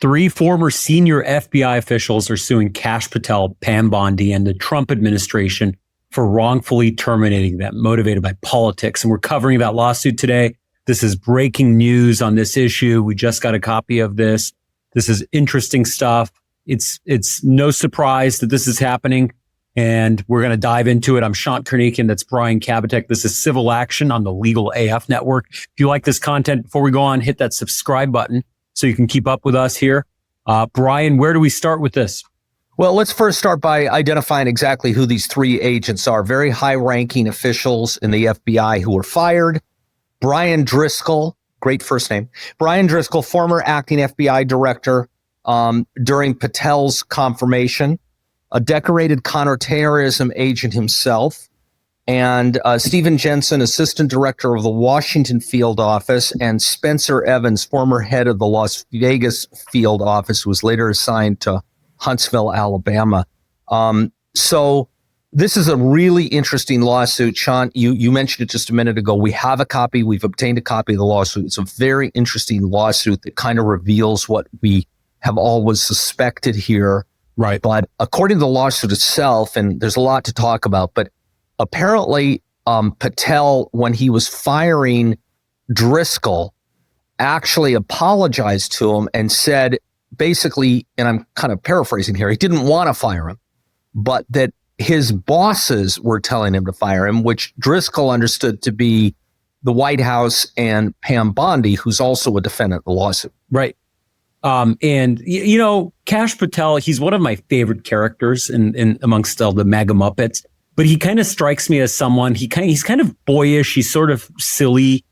Three former senior FBI officials are suing Kash Patel, Pam Bondi, and the Trump administration for wrongfully terminating them, motivated by politics. And we're covering that lawsuit today. This is breaking news on this issue. We just got a copy of this. This is interesting stuff. It's no surprise that this is happening, and we're going to dive into it. I'm Shant Karnikian. That's Brian Kabateck. This is Civil Action on the Legal AF Network. If you like this content, before we go on, hit that subscribe button so you can keep up with us here. Brian, where do we start with this? Well, let's first start by identifying exactly who these three agents are. Very high-ranking officials in the FBI who were fired. Brian Driscoll, great first name. Brian Driscoll, former acting FBI director during Patel's confirmation, a decorated counter-terrorism agent himself, and Steven Jensen, assistant director of the Washington field office, and Spencer Evans, former head of the Las Vegas field office, who was later assigned to Huntsville, Alabama. So this is a really interesting lawsuit. Sean, you mentioned it just a minute ago. We have a copy. We've obtained a copy of the lawsuit. It's a very interesting lawsuit that kind of reveals what we have always suspected here. Right. But according to the lawsuit itself, and there's a lot to talk about, but apparently Patel, when he was firing Driscoll, actually apologized to him and said, basically, and I'm kind of paraphrasing here, he didn't want to fire him, but that his bosses were telling him to fire him, which Driscoll understood to be the White House and Pam Bondi, who's also a defendant in the lawsuit. Right. And you know, Kash Patel, he's one of my favorite characters in amongst all the MAGA Muppets, but he kind of strikes me as someone, he's kind of boyish. He's sort of silly.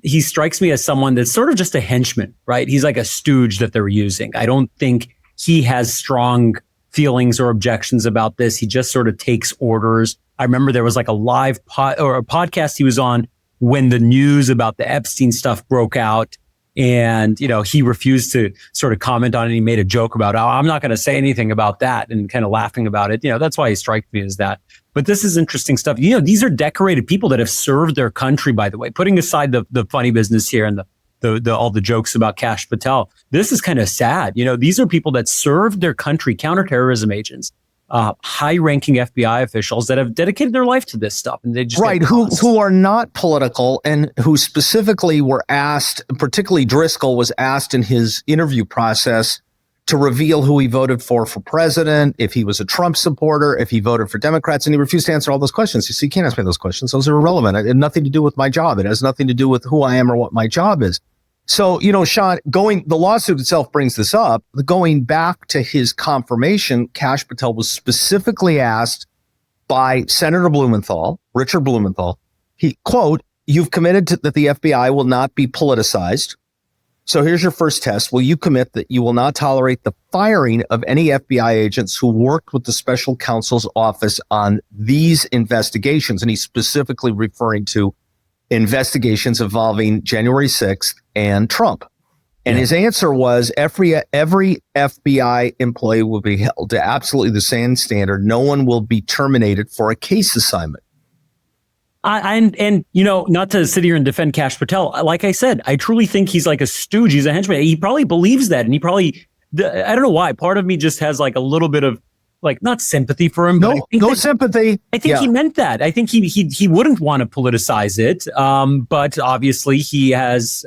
He strikes me as someone that's sort of just a henchman, right? He's like a stooge that they're using. I don't think he has strong feelings or objections about this. He just sort of takes orders. I remember there was like a live a podcast he was on when the news about the Epstein stuff broke out. And, you know, he refused to sort of comment on it. He made a joke about, oh, I'm not going to say anything about that, and kind of laughing about it. You know, that's why he strikes me as that. But this is interesting stuff. You know, these are decorated people that have served their country, by the way, putting aside the funny business here and the all the jokes about Kash Patel. This is kind of sad. You know, these are people that served their country, counterterrorism agents, high-ranking FBI officials that have dedicated their life to this stuff, and they just who are not political, and who specifically were asked. Particularly Driscoll was asked in his interview process to reveal who he voted for president, if he was a Trump supporter, if he voted for Democrats, and he refused to answer all those questions. You see, you can't ask me those questions; those are irrelevant. It had nothing to do with my job. It has nothing to do with who I am or what my job is. So, you know, Sean, the lawsuit itself brings this up. Going back to his confirmation, Kash Patel was specifically asked by Senator Blumenthal, Richard Blumenthal, he, quote, "You've committed to that the FBI will not be politicized. So here's your first test. Will you commit that you will not tolerate the firing of any FBI agents who worked with the special counsel's office on these investigations?" And he's specifically referring to investigations involving January 6th and Trump. And his answer was every FBI employee will be held to absolutely the same standard. No one will be terminated for a case assignment. And you know, not to sit here and defend Kash Patel, like I said, I truly think he's like a stooge. He's a henchman. He probably believes that, and he probably, I don't know why. Part of me just has like a little bit of like, not sympathy for him. No, no sympathy. I think he meant that. I think he wouldn't want to politicize it. But obviously he has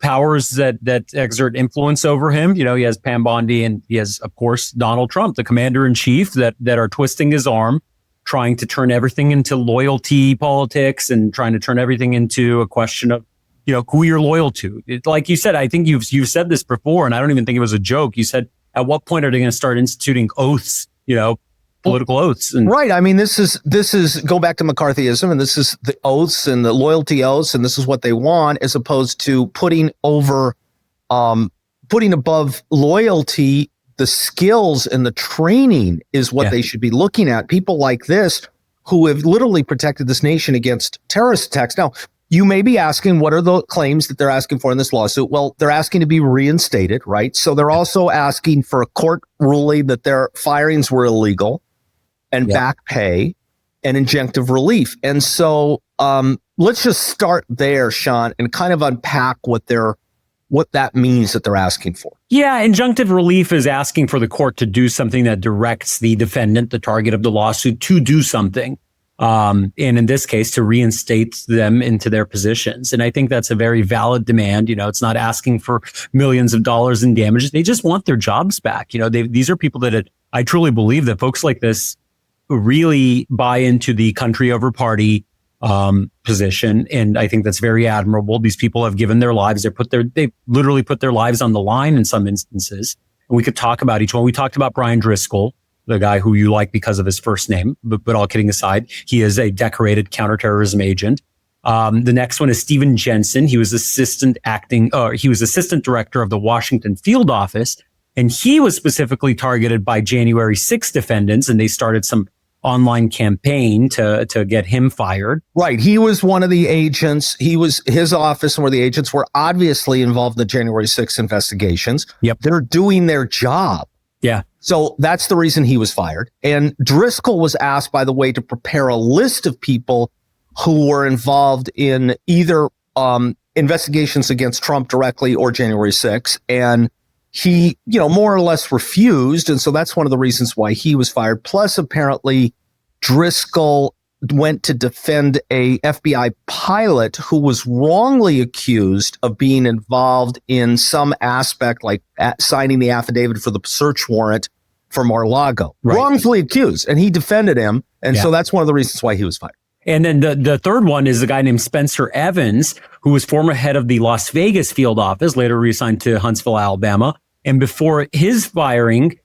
powers that exert influence over him. You know, he has Pam Bondi, and he has, of course, Donald Trump, the commander in chief, that are twisting his arm, trying to turn everything into loyalty politics and trying to turn everything into a question of, you know, who you're loyal to. Like you said, I think you've said this before, and I don't even think it was a joke. You said, at what point are they going to start instituting oaths, you know, political oaths? And right. I mean, this is go back to McCarthyism, and this is the oaths and the loyalty oaths, and this is what they want, as opposed to putting above loyalty the skills and the training is what they should be looking at. People like this who have literally protected this nation against terrorist attacks. Now, you may be asking, what are the claims that they're asking for in this lawsuit? Well, they're asking to be reinstated, right? So they're also asking for a court ruling that their firings were illegal, and back pay and injunctive relief. And so let's just start there, Sean, and kind of unpack what they're what that means that they're asking for. Yeah, injunctive relief is asking for the court to do something that directs the defendant, the target of the lawsuit, to do something. And in this case, to reinstate them into their positions. And I think that's a very valid demand. It's not asking for millions of dollars in damages. They just want their jobs back. These are people that I truly believe that folks like this really buy into the country over party position. And I think that's very admirable. These people have given their lives. They literally put their lives on the line in some instances. And we could talk about each one. We talked about Brian Driscoll, the guy who you like because of his first name, but all kidding aside, he is a decorated counterterrorism agent. The next one is Steven Jensen. He was assistant director of the Washington field office. And he was specifically targeted by January 6th defendants, and they started some online campaign to get him fired. Right. He was one of the agents. His office and where the agents were obviously involved in the January 6th investigations. Yep. They're doing their job. Yeah. So that's the reason he was fired. And Driscoll was asked, by the way, to prepare a list of people who were involved in either investigations against Trump directly or January 6th. And he, more or less refused. And so that's one of the reasons why he was fired. Plus, apparently, Driscoll went to defend a FBI pilot who was wrongly accused of being involved in some aspect, like signing the affidavit for the search warrant for Mar-a-Lago. Right. Wrongfully accused. And he defended him. And so that's one of the reasons why he was fired. And then the third one is a guy named Spencer Evans, who was former head of the Las Vegas field office, later reassigned to Huntsville, Alabama. And before his firing,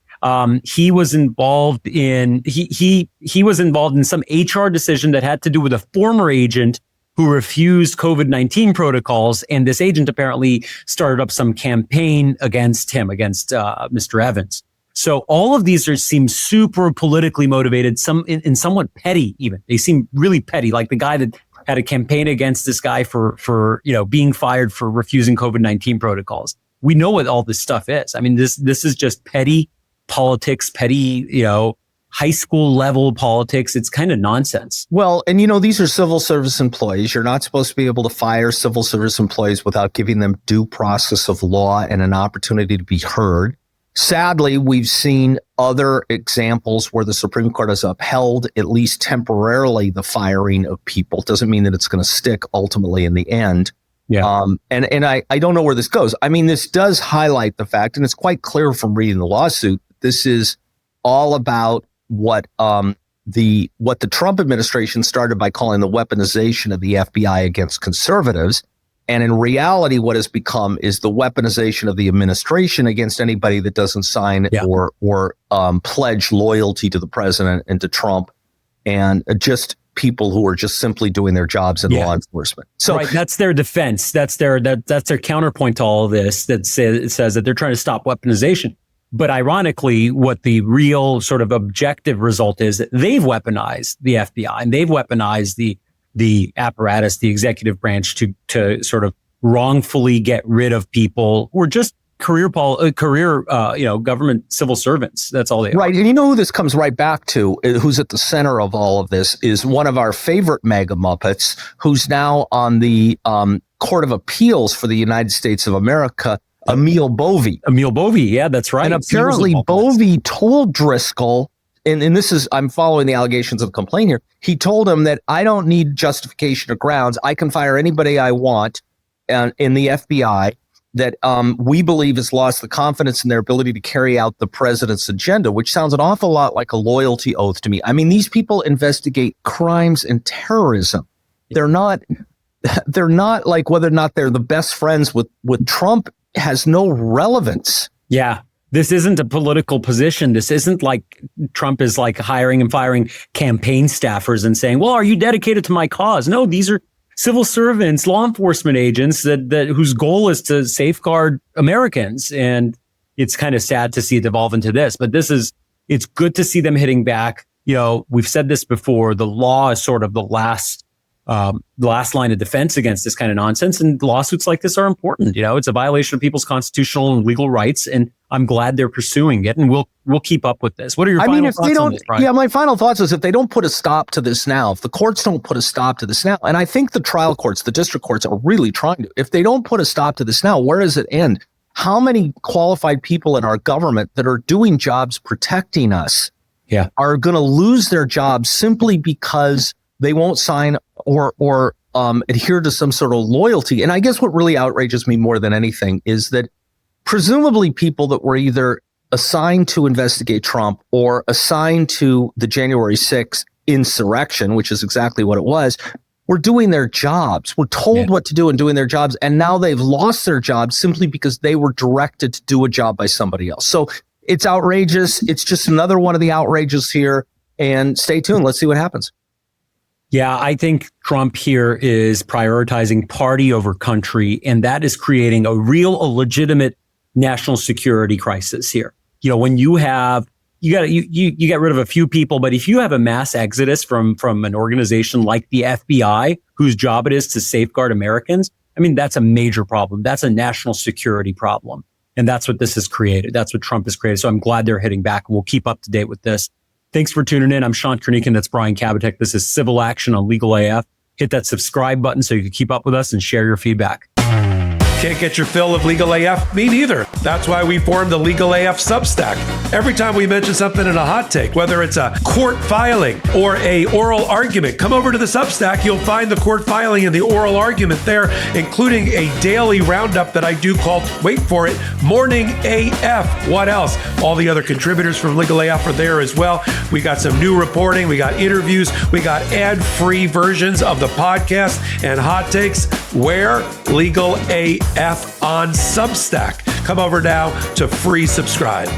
he was involved in some HR decision that had to do with a former agent who refused COVID-19 protocols. And this agent apparently started up some campaign against him, against Mr. Evans. So all of these seem super politically motivated, some in somewhat petty even. They seem really petty, like the guy that had a campaign against this guy for being fired for refusing COVID-19 protocols. We know what all this stuff is. I mean, this is just petty politics, petty, high school level politics. It's kind of nonsense. Well, and these are civil service employees. You're not supposed to be able to fire civil service employees without giving them due process of law and an opportunity to be heard. Sadly, we've seen other examples where the Supreme Court has upheld, at least temporarily, the firing of people. Doesn't mean that it's going to stick ultimately in the end. Yeah. And I don't know where this goes. I mean, this does highlight the fact, and it's quite clear from reading the lawsuit, this is all about what the Trump administration started by calling the weaponization of the FBI against conservatives. And in reality, what has become is the weaponization of the administration against anybody that doesn't sign or pledge loyalty to the president and to Trump, and just people who are just simply doing their jobs in law enforcement. So right, that's their defense. That's their counterpoint to all of this. It says that they're trying to stop weaponization. But ironically, what the real sort of objective result is that they've weaponized the FBI and they've weaponized the apparatus, the executive branch to sort of wrongfully get rid of people who are just career government civil servants. That's all they are. Right. And who this comes right back to, who's at the center of all of this, is one of our favorite mega Muppets, who's now on the Court of Appeals for the United States of America, Emil Bove. Emil Bove. Yeah, that's right. And apparently Bove told Driscoll, and this is, I'm following the allegations of the complaint here. He told him that I don't need justification of grounds. I can fire anybody I want in the FBI that we believe has lost the confidence in their ability to carry out the president's agenda, which sounds an awful lot like a loyalty oath to me. I mean, these people investigate crimes and terrorism. They're not like whether or not they're the best friends with Trump has no relevance. Yeah. This isn't a political position. This isn't like Trump is like hiring and firing campaign staffers and saying, well, are you dedicated to my cause? No, these are civil servants, law enforcement agents that whose goal is to safeguard Americans. And it's kind of sad to see it evolve into this, but it's good to see them hitting back. We've said this before, the law is sort of the last line of defense against this kind of nonsense. And lawsuits like this are important. It's a violation of people's constitutional and legal rights. And I'm glad they're pursuing it, and we'll keep up with this. What are your final if thoughts they don't, on this, Brian? yeah, my final thoughts is if they don't put a stop to this now, if the courts don't put a stop to this now, and I think the trial courts, the district courts are really trying to, if they don't put a stop to this now, where does it end? How many qualified people in our government that are doing jobs protecting us are going to lose their jobs simply because they won't sign or adhere to some sort of loyalty? And I guess what really outrages me more than anything is that presumably people that were either assigned to investigate Trump or assigned to the January 6th insurrection, which is exactly what it was, were doing their jobs, were told what to do and doing their jobs. And now they've lost their jobs simply because they were directed to do a job by somebody else. So it's outrageous. It's just another one of the outrages here. And stay tuned. Let's see what happens. Yeah, I think Trump here is prioritizing party over country, and that is creating a legitimate national security crisis here. When you get rid of a few people, but if you have a mass exodus from an organization like the FBI, whose job it is to safeguard Americans, that's a major problem. That's a national security problem. And that's what this has created. That's what Trump has created. So I'm glad they're hitting back, and we'll keep up to date with this. Thanks for tuning in. I'm Shant Karnikian. That's Brian Kabateck. This is Civil Action on Legal AF. Hit that subscribe button so you can keep up with us and share your feedback. Can't get your fill of Legal AF? Me neither. That's why we formed the Legal AF Substack. Every time we mention something in a hot take, whether it's a court filing or a oral argument, come over to the Substack. You'll find the court filing and the oral argument there, including a daily roundup that I do called, wait for it, Morning AF. What else? All the other contributors from Legal AF are there as well. We got some new reporting. We got interviews. We got ad-free versions of the podcast and hot takes. Where? Legal AF on Substack. Come over now to free subscribe.